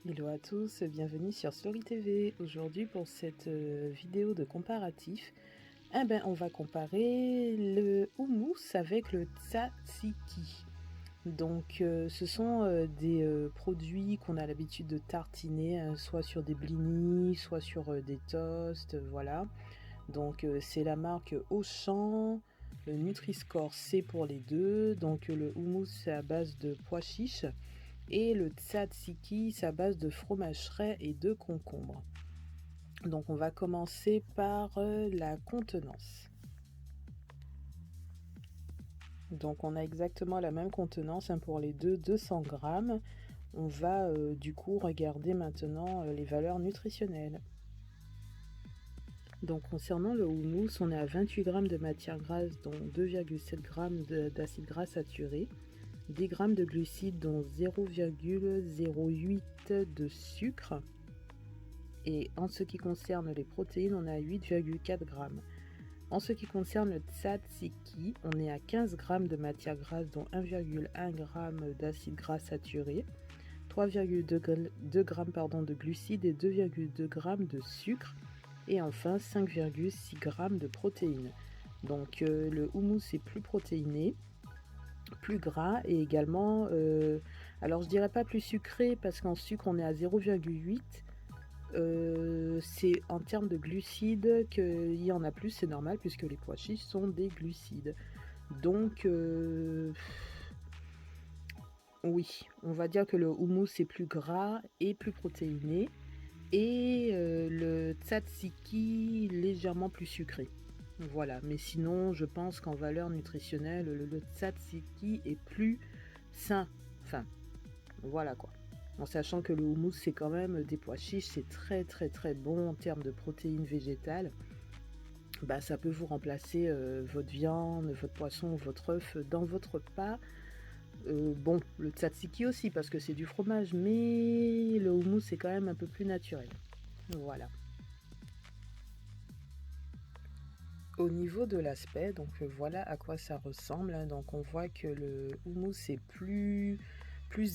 Hello à tous, bienvenue sur Story TV. Aujourd'hui pour cette vidéo de comparatif, on va comparer le houmous avec le tzatziki. Donc ce sont des produits qu'on a l'habitude de tartiner, soit sur des blinis, soit sur des toasts, voilà. Donc c'est la marque Auchan, le Nutri-Score C pour les deux. Donc le houmous c'est à base de pois chiches. Et le tzatziki, c'est à base de fromage frais et de concombre. Donc on va commencer par la contenance. Donc on a exactement la même contenance pour les deux, 200 grammes. On va du coup regarder maintenant les valeurs nutritionnelles. Donc concernant le houmous, on est à 28 grammes de matière grasse, dont 2,7 grammes d'acide gras saturé. 10 g de glucides dont 0,08 de sucre. Et en ce qui concerne les protéines, on est à 8,4 g. En ce qui concerne le tzatziki, on est à 15 g de matière grasse dont 1,1 g d'acide gras saturé, 3,2 g de glucides et 2,2 g de sucre. Et enfin 5,6 g de protéines. Donc le houmous est plus protéiné, plus gras et également, alors je dirais pas plus sucré parce qu'en sucre on est à 0,8. C'est en termes de glucides qu'il y en a plus, c'est normal puisque les pois chiches sont des glucides. Donc oui, on va dire que le houmous est plus gras et plus protéiné et le tzatziki légèrement plus sucré. Voilà, mais sinon je pense qu'en valeur nutritionnelle le tzatziki est plus sain, enfin voilà quoi, en sachant que le houmous c'est quand même des pois chiches, c'est très très très bon en termes de protéines végétales. Ça peut vous remplacer votre viande, votre poisson, votre œuf dans votre repas. Bon, le tzatziki aussi parce que c'est du fromage, mais le houmous c'est quand même un peu plus naturel. Voilà. Au niveau de l'aspect, donc voilà à quoi ça ressemble. Donc on voit que le houmous est plus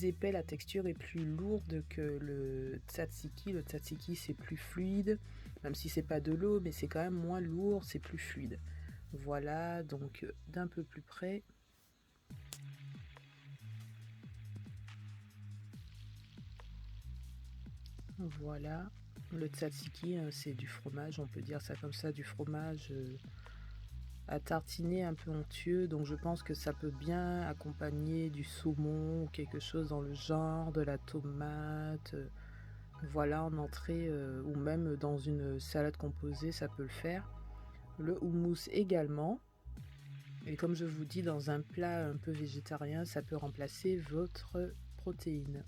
épais, la texture est plus lourde que le tzatziki. Le tzatziki c'est plus fluide, même si c'est pas de l'eau, mais c'est quand même moins lourd, c'est plus fluide. Voilà, donc d'un peu plus près. Voilà, le tzatziki c'est du fromage, on peut dire ça comme ça, du fromage à tartiner un peu onctueux, donc je pense que ça peut bien accompagner du saumon ou quelque chose dans le genre, de la tomate, voilà, en entrée ou même dans une salade composée, ça peut le faire. Le houmous également, et comme je vous dis, dans un plat un peu végétarien, ça peut remplacer votre protéine.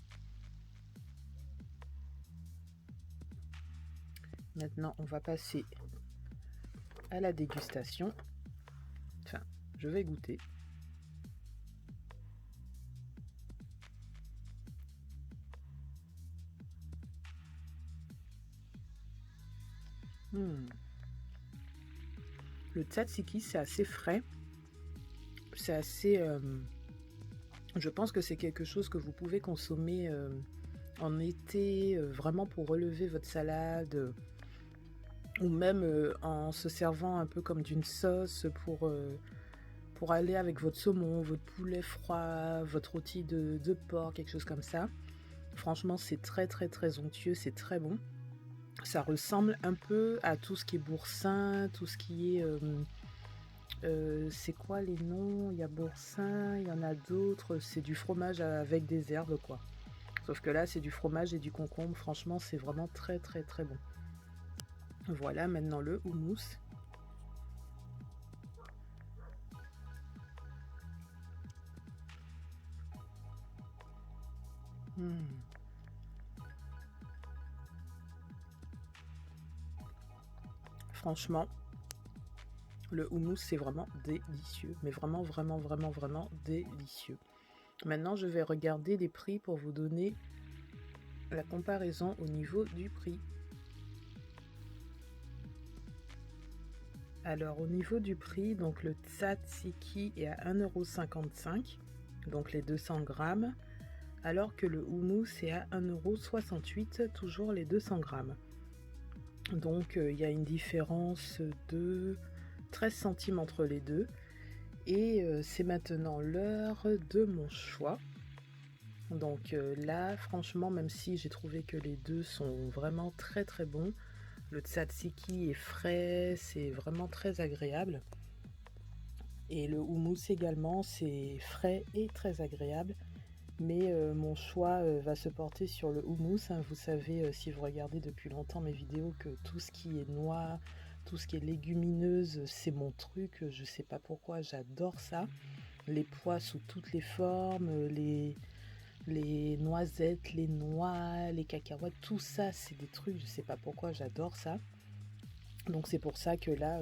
Maintenant, on va passer à la dégustation. Enfin, je vais goûter. Le tzatziki, c'est assez frais. C'est assez... je pense que c'est quelque chose que vous pouvez consommer en été, vraiment pour relever votre salade, ou même en se servant un peu comme d'une sauce pour aller avec votre saumon, votre poulet froid, votre rôti de porc, quelque chose comme ça. Franchement, c'est très très très onctueux, c'est très bon. Ça ressemble un peu à tout ce qui est boursin, tout ce qui est... c'est quoi les noms? Il y a boursin, il y en a d'autres, c'est du fromage avec des herbes quoi. Sauf que là c'est du fromage et du concombre, franchement c'est vraiment très très très bon. Voilà, maintenant le houmous. Franchement, le houmous c'est vraiment délicieux, mais vraiment vraiment vraiment vraiment délicieux. Maintenant je vais regarder les prix pour vous donner la comparaison au niveau du prix. Alors au niveau du prix, donc le tzatziki est à 1,55 €, donc les 200 grammes. alors que le houmous est à 1,68 €, toujours les 200 grammes. Donc il y a une différence de 13 centimes entre les deux. Et c'est maintenant l'heure de mon choix. Donc là, franchement, même si j'ai trouvé que les deux sont vraiment très très bons, le tzatziki est frais, c'est vraiment très agréable. Et le houmous également, c'est frais et très agréable. Mais mon choix va se porter sur le houmous. Hein. Vous savez, si vous regardez depuis longtemps mes vidéos, que tout ce qui est noix, tout ce qui est légumineuse, c'est mon truc. Je sais pas pourquoi, j'adore ça. Les pois sous toutes les formes, les noisettes, les noix, les cacahuètes, tout ça, c'est des trucs, je sais pas pourquoi, j'adore ça. Donc c'est pour ça que là,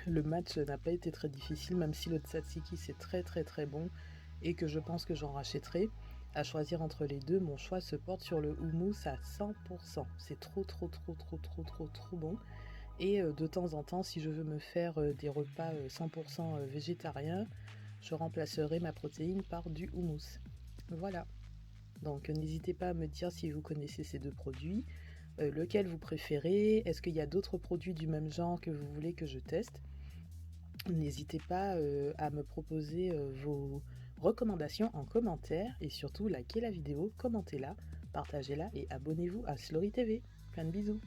le match n'a pas été très difficile, même si le tzatziki c'est très très très bon et que je pense que j'en rachèterai. À choisir entre les deux, mon choix se porte sur le houmous à 100%. C'est trop trop trop trop trop trop trop bon. Et de temps en temps, si je veux me faire des repas 100% végétariens, je remplacerai ma protéine par du houmous. Voilà. Donc n'hésitez pas à me dire si vous connaissez ces deux produits, lequel vous préférez, est-ce qu'il y a d'autres produits du même genre que vous voulez que je teste. N'hésitez pas à me proposer vos recommandations en commentaire et surtout likez la vidéo, commentez-la, partagez-la et abonnez-vous à Slory TV. Plein de bisous.